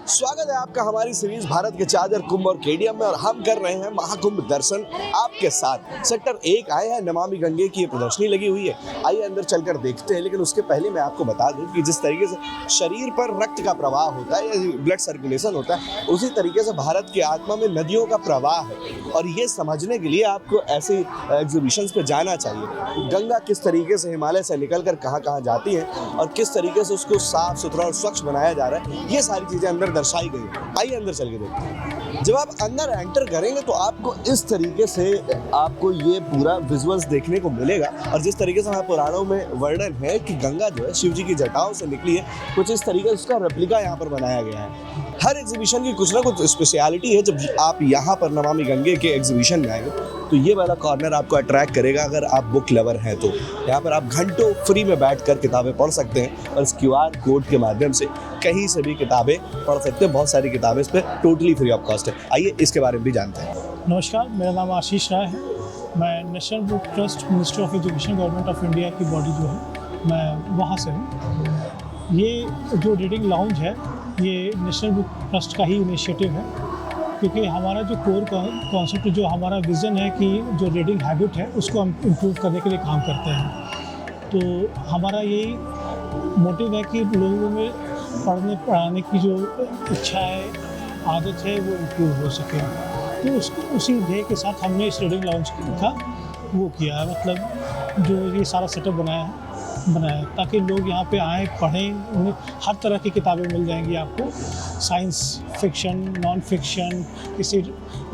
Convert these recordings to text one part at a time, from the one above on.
स्वागत है आपका हमारी सीरीज भारत के चादर कुंभ और केडियम में, और हम कर रहे हैं महाकुंभ दर्शन आपके साथ। सेक्टर 1 आए हैं, नमामि गंगे की ये प्रदर्शनी लगी हुई है। आइए अंदर चलकर देखते हैं, लेकिन उसके पहले मैं आपको बता दूं कि जिस तरीके से शरीर पर रक्त का प्रवाह होता है या ब्लड सर्कुलेशन होता है, उसी तरीके से भारत की आत्मा में नदियों का प्रवाह है। और ये समझने के लिए आपको ऐसे एग्जीबिशंस पे जाना चाहिए। गंगा किस तरीके से हिमालय से निकलकर कहाँ कहाँ जाती है और किस तरीके से उसको साफ सुथरा और स्वच्छ बनाया जा रहा है, ये सारी चीज़ें अंदर दर्शाई गई है। आइए अंदर चल के देखते हैं। जब आप अंदर एंटर करेंगे तो आपको इस तरीके से आपको ये पूरा विजुअल्स देखने को मिलेगा। और जिस तरीके से हमारे पुराणों में वर्णन है कि गंगा जो है शिव जी की जटाओं से निकली है, कुछ इस तरीके से उसका रेप्लिका यहाँ पर बनाया गया है। हर एग्जीबिशन की कुछ ना कुछ स्पेशलिटी है। जब आप यहाँ पर नमामि गंगे के एग्जीबिशन में आएंगे तो ये वाला कॉर्नर आपको अट्रैक्ट करेगा। अगर आप बुक लवर हैं तो यहाँ पर आप घंटों फ्री में बैठकर किताबें पढ़ सकते हैं, और इस क्यूआर कोड के माध्यम से कहीं से भी किताबें पढ़ सकते हैं। बहुत सारी किताबें इस पर टोटली फ्री ऑफ कॉस्ट है। आइए इसके बारे में भी जानते हैं। नमस्कार, मेरा नाम आशीष राय है। मैं national book trust, ministry of education, government of India की बॉडी जो है, मैं वहाँ से हूँ। ये जो रीडिंग लाउंज है, ये नेशनल बुक ट्रस्ट का ही इनिशिएटिव है, क्योंकि हमारा जो कोर कॉन्सेप्ट, जो हमारा विज़न है कि जो रीडिंग हैबिट है उसको हम इम्प्रूव करने के लिए काम करते हैं। तो हमारा यही मोटिव है कि लोगों में पढ़ने पढ़ाने की जो इच्छा है, आदत है, वो इम्प्रूव हो सके। तो उसी ध्येय के साथ हमने इस रीडिंग लाउंज का वो किया है, मतलब जो ये सारा सेटअप बनाया ताकि लोग यहाँ पे आएँ, पढ़ें। उन्हें हर तरह की किताबें मिल जाएंगी आपको, साइंस फिक्शन, नॉन फिक्शन, किसी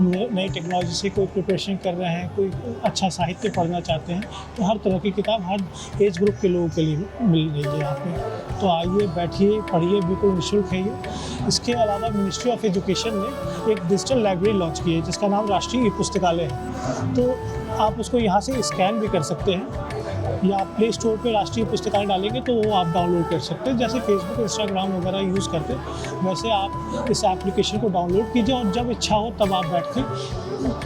नई टेक्नोलॉजी से कोई प्रिपरेशन कर रहे हैं, कोई अच्छा साहित्य पढ़ना चाहते हैं, तो हर तरह की किताब हर एज ग्रुप के लोगों के लिए मिल रही है यहाँ पे। तो आइए, बैठिए, पढ़िए, बिल्कुल निःशुल्क है ये। इसके अलावा मिनिस्ट्री ऑफ एजुकेशन ने एक डिजिटल लाइब्रेरी लॉन्च की है जिसका नाम राष्ट्रीय पुस्तकालय है। तो आप उसको यहाँ से स्कैन भी कर सकते हैं, या आप प्ले स्टोर पे राष्ट्रीय पुस्तकालय डालेंगे तो वो आप डाउनलोड कर सकते हैं। जैसे फेसबुक, इंस्टाग्राम वगैरह यूज़ करते हैं, वैसे आप इस एप्लीकेशन को डाउनलोड कीजिए, और जब इच्छा हो तब आप बैठ के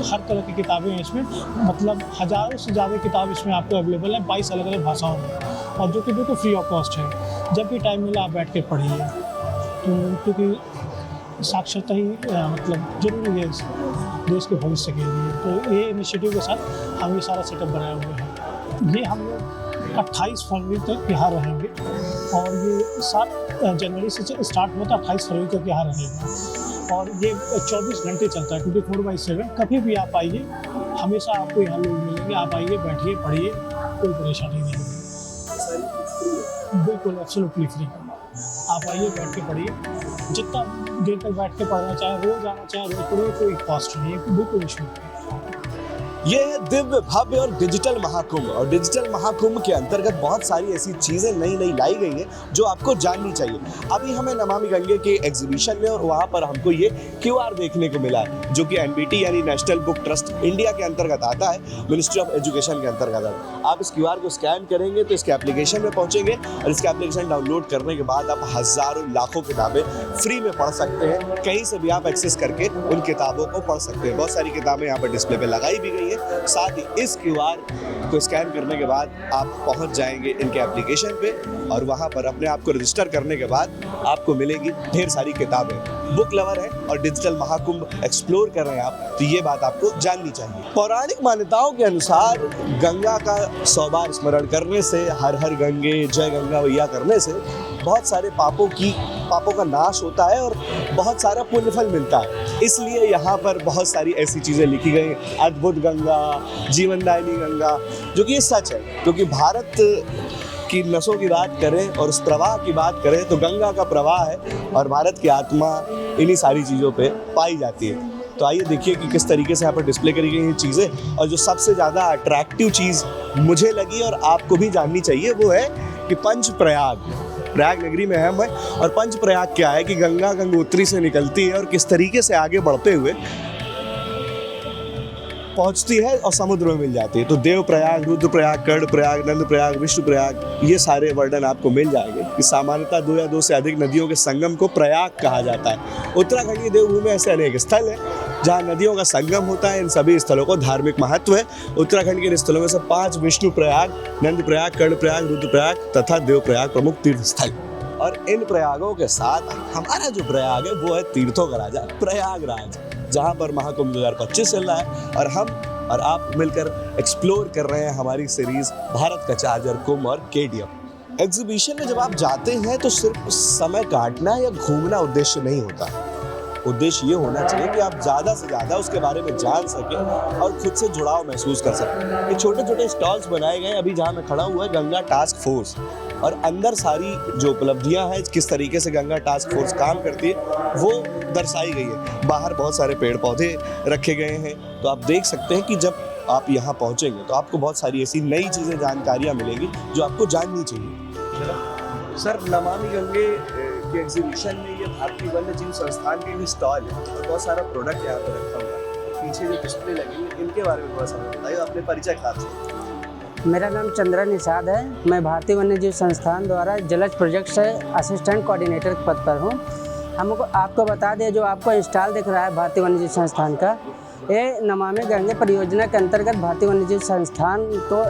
हर तरह की किताबें हैं इसमें, मतलब हज़ारों से ज़्यादा किताब इसमें आपको अवेलेबल है 22 अलग अलग भाषाओं में, और जो कि बिल्कुल फ्री ऑफ कॉस्ट है। जब भी टाइम मिला आप बैठ के पढ़िए। तो क्योंकि साक्षरता ही मतलब ज़रूरी है देश के भविष्य के लिए। तो ये इनिशिएटिव के साथ हम ये सारा सेटअप बनाए हुए हैं। ये हम लोग 28 फरवरी तक यहाँ रहेंगे, और ये 7 जनवरी से स्टार्ट हुआ था, 28 फरवरी तक यहाँ रहेगा। और ये 24 घंटे चलता है, 24/7। कभी भी आप आइए, हमेशा आपको यहाँ लोग मिलेंगे। आप आइए, बैठिए, पढ़िए, कोई परेशानी नहीं होगी। बिल्कुल एब्सोल्युटली फ्री। आप आइए, बैठ के पढ़िए, जितना देर तक बैठ के पढ़ना चाहे, रोज आना चाहे रोज पढ़िए, कोई कॉस्ट नहीं है, बिल्कुल निःशुल्क है। ये है दिव्य, भव्य और डिजिटल महाकुंभ। और डिजिटल महाकुंभ के अंतर्गत बहुत सारी ऐसी चीज़ें नई लाई गई हैं जो आपको जाननी चाहिए। अभी हमें नमामि गंगे के एग्जीबिशन में, और वहाँ पर हमको ये क्यूआर देखने को मिला है, जो कि एनबीटी यानी नेशनल बुक ट्रस्ट इंडिया के अंतर्गत आता है, मिनिस्ट्री ऑफ एजुकेशन के अंतर्गत आता है। आप इस क्यूआर को स्कैन करेंगे तो इसके एप्लीकेशन में पहुँचेंगे, और इसके एप्लीकेशन डाउनलोड करने के बाद आप हज़ारों लाखों किताबें फ्री में पढ़ सकते हैं। कहीं से भी आप एक्सेस करके उन किताबों को पढ़ सकते हैं। बहुत सारी किताबें यहाँ पर डिस्प्ले पर लगाई भी गई है। साथ ही इस क्यूआर को स्कैन करने के बाद आप पहुंच जाएंगे इनके एप्लीकेशन पे, और वहां पर अपने आप को रजिस्टर करने के बाद आपको मिलेगी ढेर सारी किताबें। बुक लवर है और डिजिटल महाकुंभ एक्सप्लोर कर रहे हैं आप, तो ये बात आपको जाननी चाहिए। पौराणिक मान्यताओं के अनुसार गंगा का 100 बार स्मरण करने से, हर हर गंगे, जय गंगा मैया करने से बहुत सारे पापों का नाश होता है और बहुत सारा पुण्य फल मिलता है। इसलिए यहाँ पर बहुत सारी ऐसी चीज़ें लिखी गई, अद्भुत गंगा, जीवनदायिनी गंगा, जो कि ये सच है। क्योंकि भारत की नसों की बात करें और उस प्रवाह की बात करें तो गंगा का प्रवाह है, और भारत की आत्मा इन्हीं सारी चीज़ों पे पाई जाती है। तो आइए देखिए कि किस तरीके से यहाँ पर डिस्प्ले करी गई हैं चीज़ें। और जो सबसे ज़्यादा अट्रैक्टिव चीज़ मुझे लगी और आपको भी जाननी चाहिए, वो है कि प्रयाग नगरी में हम हैं, और पंच प्रयाग क्या है कि गंगा गंगोत्री से निकलती है और किस तरीके से आगे बढ़ते हुए पहुंचती है और समुद्र में मिल जाती है। तो देव प्रयाग, रुद्र प्रयाग, कर्ण प्रयाग, नंद प्रयाग, विष्णु प्रयाग, ये सारे वर्णन आपको मिल जाएंगे। कि सामान्यतः 2 या 2 से अधिक नदियों के संगम को प्रयाग कहा जाता है। उत्तराखंड की देवभूमि में ऐसे अनेक स्थल है जहाँ नदियों का संगम होता है। इन सभी स्थलों को धार्मिक महत्व है। उत्तराखंड के इन स्थलों में से 5 विष्णु प्रयाग, नंद प्रयाग, कर्ण प्रयाग, रुद्र प्रयाग तथा देव प्रयाग प्रमुख तीर्थ स्थल। और इन प्रयागों के साथ हमारा जो प्रयाग है वो है तीर्थों का राजा प्रयागराज, जहाँ पर महाकुंभ 2025 चल रहा है और हम और आप मिलकर एक्सप्लोर कर रहे हैं हमारी सीरीज भारत का चार्जर कुंभ और KTM। एग्जीबिशन में जब आप जाते हैं तो सिर्फ समय काटना या घूमना उद्देश्य नहीं होता, उद्देश्य ये होना चाहिए कि आप ज़्यादा से ज़्यादा उसके बारे में जान सकें और खुद से जुड़ाव महसूस कर सकें। ये छोटे छोटे स्टॉल्स बनाए गए हैं, अभी जहाँ मैं खड़ा हुआ है गंगा टास्क फोर्स, और अंदर सारी जो उपलब्धियां हैं, किस तरीके से गंगा टास्क फोर्स काम करती है वो दर्शाई गई है। बाहर बहुत सारे पेड़ पौधे रखे गए हैं, तो आप देख सकते हैं कि जब आप यहाँ पहुँचेंगे तो आपको बहुत सारी ऐसी नई चीज़ें जानकारियाँ मिलेंगी जो आपको जाननी चाहिए। सर, नमामि गंगे के एग्जीबिशन में ये भारतीय वन्य जीव संस्थान के भी स्टॉल है और बहुत सारा प्रोडक्ट यहाँ पर रखा हुआ है, पीछे जो डिस्प्ले लगी है इनके बारे में थोड़ा सा बताइए, अपने परिचय खास से। मेरा नाम चंद्रा निषाद है। मैं भारतीय वन्य जीव संस्थान द्वारा जलज प्रोजेक्ट से असिस्टेंट कोऑर्डिनेटर के पद पर हूँ। हमको आपको बता दें, जो आपको स्टॉल दिख रहा है भारतीय वन्य जीव संस्थान का, ये नमामि गंगे परियोजना के अंतर्गत भारतीय वन्य जीव संस्थान को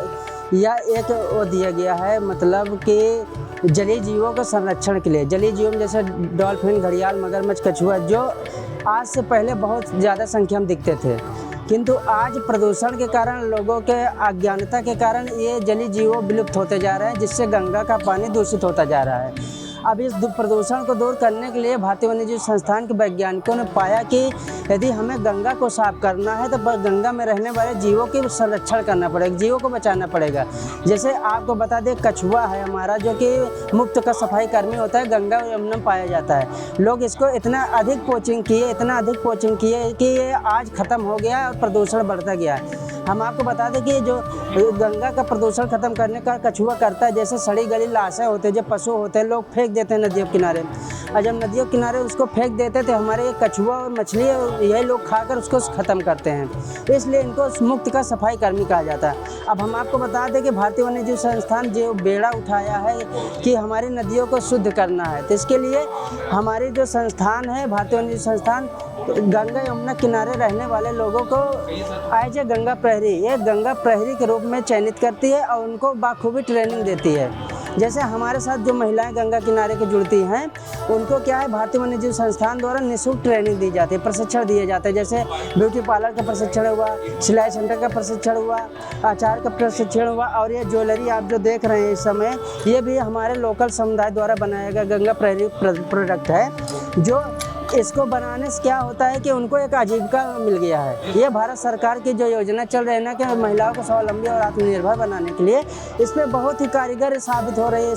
यह एक वो दिया गया है, मतलब कि जलीय जीवों के संरक्षण के लिए। जलीय जीवों जैसे डॉल्फिन, घड़ियाल, मगरमच्छ, कछुआ, जो आज से पहले बहुत ज़्यादा संख्या में दिखते थे, किंतु आज प्रदूषण के कारण, लोगों के अज्ञानता के कारण ये जलीय जीवों विलुप्त होते जा रहे हैं, जिससे गंगा का पानी दूषित होता जा रहा है। अब इस प्रदूषण को दूर करने के लिए भारतीय वन्यजीव संस्थान के वैज्ञानिकों ने पाया कि यदि हमें गंगा को साफ करना है तो गंगा में रहने वाले जीवों की संरक्षण करना पड़ेगा, जीवों को बचाना पड़ेगा। जैसे आपको बता दें, कछुआ है हमारा, जो कि मुफ्त का सफाई कर्मी होता है, गंगा और यमुना में पाया जाता है। लोग इसको इतना अधिक पोचिंग किए कि ये आज ख़त्म हो गया है और प्रदूषण बढ़ता गया है। हम आपको बता दें कि जो गंगा का प्रदूषण खत्म करने का कछुआ करता है, जैसे सड़ी गली लाशें होते हैं, जो पशु होते हैं, लोग फेंक देते हैं नदियों किनारे, और जब नदियों किनारे उसको फेंक देते थे, हमारे कछुआ और मछली यही लोग खाकर उसको ख़त्म करते हैं, इसलिए इनको मुक्त का सफाई कर्मी कहा जाता है। अब हम आपको बता दें कि भारतीय वन्यजीव संस्थान जो बेड़ा उठाया है कि हमारी नदियों को शुद्ध करना है, तो इसके लिए हमारी जो संस्थान है भारतीय वन्यजीव संस्थान, गंगा यमुना किनारे रहने वाले लोगों को एज ए गंगा प्रहरी, ये गंगा प्रहरी के रूप में चयनित करती है और उनको बाखूबी ट्रेनिंग देती है। जैसे हमारे साथ जो महिलाएं गंगा किनारे के जुड़ती हैं, उनको क्या है, भारतीय वन्यजीव संस्थान द्वारा निःशुल्क ट्रेनिंग दी जाती है, प्रशिक्षण दिए जाते हैं। जैसे ब्यूटी पार्लर का प्रशिक्षण हुआ, सिलाई सेंटर का प्रशिक्षण हुआ, आचार का प्रशिक्षण हुआ, और ये ज्वेलरी आप जो देख रहे हैं इस समय, ये भी हमारे लोकल समुदाय द्वारा बनाया गया गंगा प्रहरी प्रोडक्ट है। जो इसको बनाने से क्या होता है कि उनको एक आजीविका मिल गया है। ये भारत सरकार की जो योजना चल रही है ना, कि महिलाओं को स्वावलंबी और आत्मनिर्भर बनाने के लिए, इसमें बहुत ही कारीगर साबित हो रही है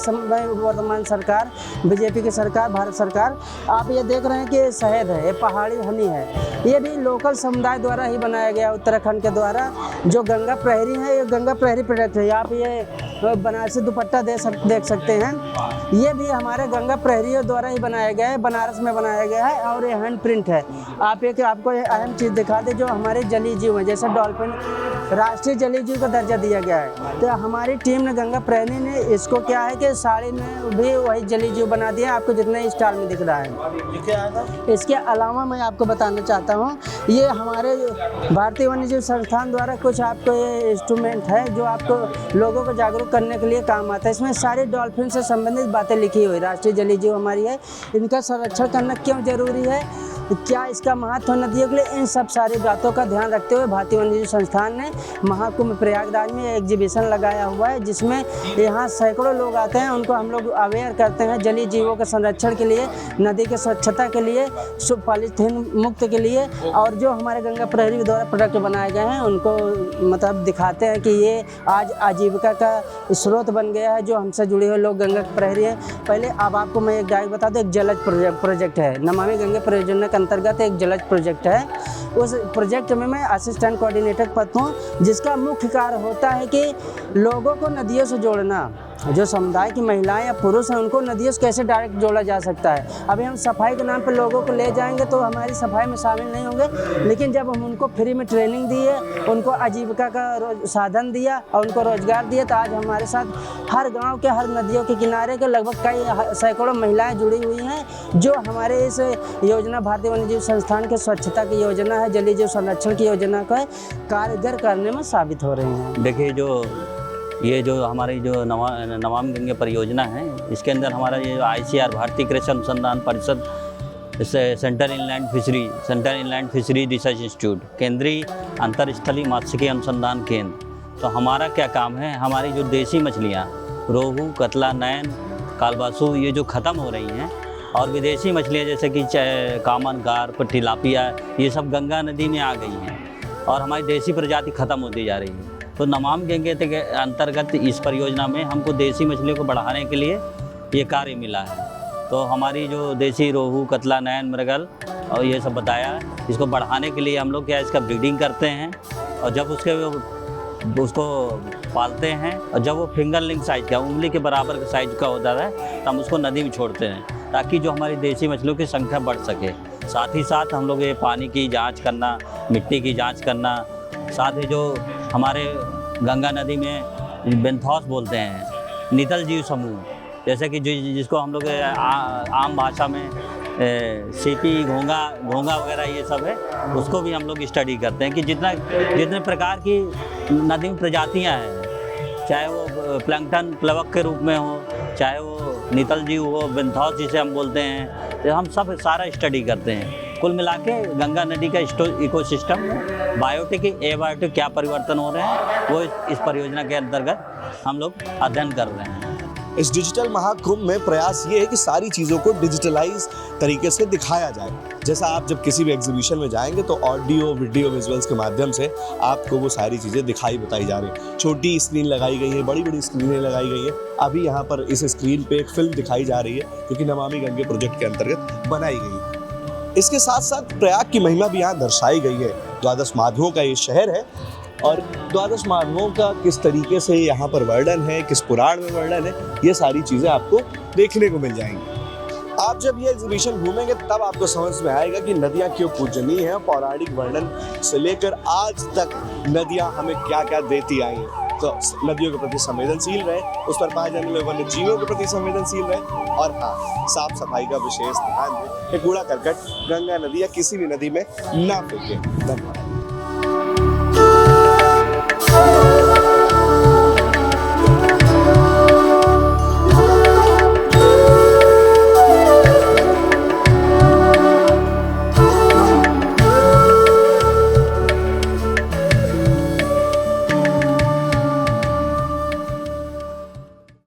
वर्तमान सरकार, बीजेपी की सरकार, भारत सरकार। आप ये देख रहे हैं कि शहद है, ये पहाड़ी हनी है, ये भी लोकल समुदाय द्वारा ही बनाया गया, उत्तराखंड के द्वारा। जो गंगा प्रहरी है, ये गंगा प्रहरी प्रोडक्ट है। आप ये बनारसी दुपट्टा देख सकते हैं, ये भी हमारे गंगा प्रहरियों द्वारा ही बनाया गया है, बनारस में बनाया गया है, और ये हैंड प्रिंट है। आपको ये अहम चीज़ दिखा दे, जो हमारे जलीय जीव हैं, जैसे डॉल्फिन राष्ट्रीय जलीय जीव का दर्जा दिया गया है, तो हमारी टीम ने, गंगा प्रहरी ने, इसको क्या है कि साड़ी में भी वही जलीय जीव बना दिया, आपको जितने स्टाइल में दिख रहा है। इसके अलावा मैं आपको बताना चाहता हूँ, ये हमारे भारतीय वन्यजीव संस्थान द्वारा कुछ आपको ये इंस्ट्रूमेंट है जो आपको लोगों को जागरूक करने के लिए काम आता है। इसमें सारी डॉल्फिन से संबंधित बातें लिखी हुई, राष्ट्रीय जलीय जीव हमारी है, इनका संरक्षण करना क्यों जरूरी है, क्या इसका महत्व नदियों के लिए, इन सब सारी बातों का ध्यान रखते हुए भारतीय वन्यजीव संस्थान ने महाकुंभ प्रयागराज में एग्जीबिशन लगाया हुआ है, जिसमें यहाँ सैकड़ों लोग आते हैं। उनको हम लोग अवेयर करते हैं जलीय जीवों के संरक्षण के लिए, नदी के स्वच्छता के लिए, पॉलीथीन मुक्त के लिए, और जो हमारे गंगा प्रहरी द्वारा प्रोडक्ट बनाए गए हैं उनको मतलब दिखाते हैं कि ये आज आजीविका का स्रोत बन गया है। जो हमसे जुड़े हुए लोग गंगा प्रहरी है। पहले अब आपको मैं एक गाइड बता दूँ, एक जलज प्रोजेक्ट है, नमामि गंगे परियोजना के अंतर्गत एक जलज प्रोजेक्ट है। उस प्रोजेक्ट में मैं असिस्टेंट कोऑर्डिनेटर पद हूँ, जिसका मुख्य कार्य होता है कि लोगों को नदियों से जोड़ना। जो समुदाय की महिलाएं या पुरुष हैं, उनको नदियों से कैसे डायरेक्ट जोड़ा जा सकता है। अभी हम सफाई के नाम पर लोगों को ले जाएंगे तो हमारी सफाई में शामिल नहीं होंगे, लेकिन जब हम उनको फ्री में ट्रेनिंग दिए, उनको आजीविका का साधन दिया और उनको रोजगार दिया, तो आज हमारे साथ हर गांव के, हर नदियों के किनारे के लगभग कई सैकड़ों महिलाएं जुड़ी हुई हैं, जो हमारे इस योजना भारतीय वन्यजीव संस्थान के स्वच्छता की योजना है, जलीय जीव संरक्षण की योजना का कारगर करने में साबित हो रही हैं। देखिए, जो ये जो हमारी जो नमामि गंगे परियोजना है, इसके अंदर हमारा ये ICR भारतीय कृषि अनुसंधान परिषद, central inland fishery research institute, केंद्रीय अंतरस्थलीय मत्स्यिकी अनुसंधान केंद्र। तो हमारा क्या काम है, हमारी जो देसी मछलियाँ रोहू, कतला, नैन, कालबासु ये जो ख़त्म हो रही हैं, और विदेशी मछलियाँ जैसे कि कामन, कार्प, टिलापिया, ये सब गंगा नदी में आ गई हैं और हमारी देसी प्रजाति ख़त्म होती जा रही है। तो नमामि गंगे के अंतर्गत इस परियोजना में हमको देसी मछलियों को बढ़ाने के लिए ये कार्य मिला है। तो हमारी जो देसी रोहू, कतला, नैन, मृगल और ये सब बताया, इसको बढ़ाने के लिए हम लोग क्या इसका ब्रीडिंग करते हैं, और जब उसको पालते हैं और जब वो फिंगरलिंग साइज का, उंगली के बराबर का साइज का होता है, तो हम उसको नदी में छोड़ते हैं ताकि जो हमारी देसी मछलियों की संख्या बढ़ सके। साथ ही साथ हम लोग ये पानी की जांच करना, मिट्टी की जांच करना, साथ ही जो हमारे गंगा नदी में बेंथोस बोलते हैं, नितल जीव समूह, जैसे कि जिसको हम लोग आम भाषा में सीपी, घोंगा वगैरह ये सब है, उसको भी हम लोग स्टडी करते हैं कि जितने प्रकार की नदी में प्रजातियां हैं, चाहे वो प्लैंकटन, प्लवक के रूप में हो, चाहे वो नितल जीव हो, बेंथोस जिसे हम बोलते हैं, तो हम सब सारा स्टडी करते हैं। कुल मिला के गंगा नदी का इकोसिस्टम में बायोटिक, एबायोटिक क्या परिवर्तन हो रहे हैं, वो इस परियोजना के अंतर्गत हम लोग अध्ययन कर रहे हैं। इस डिजिटल महाकुंभ में प्रयास ये है कि सारी चीज़ों को डिजिटलाइज तरीके से दिखाया जाए। जैसा आप जब किसी भी एग्जीबिशन में जाएंगे तो ऑडियो, वीडियो, विजुअल्स के माध्यम से आपको वो सारी चीज़ें बताई जा रही हैं। छोटी स्क्रीन लगाई गई है, बड़ी बड़ी स्क्रीनें लगाई गई हैं। अभी यहाँ पर इस स्क्रीन पे एक फिल्म दिखाई जा रही है जो कि नमामि गंगे प्रोजेक्ट के अंतर्गत बनाई गई है। इसके साथ साथ प्रयाग की महिमा भी यहाँ दर्शाई गई है। द्वादश माधवों का ये शहर है और द्वादश माधवों का किस तरीके से यहाँ पर वर्णन है, किस पुराण में वर्णन है, ये सारी चीज़ें आपको देखने को मिल जाएंगी। आप जब ये एग्जीबिशन घूमेंगे तब आपको समझ में आएगा कि नदियाँ क्यों पूजनीय हैं। पौराणिक वर्णन से लेकर आज तक नदियाँ हमें क्या क्या देती आई हैं। तो नदियों के प्रति संवेदनशील रहे, उस पर पाए जाने वाले वन्य जीवों के प्रति संवेदनशील रहे, और हाँ, साफ सफाई का विशेष ध्यान दें कि कूड़ा करकट गंगा नदी या किसी भी नदी में ना फेंके। धन्यवाद।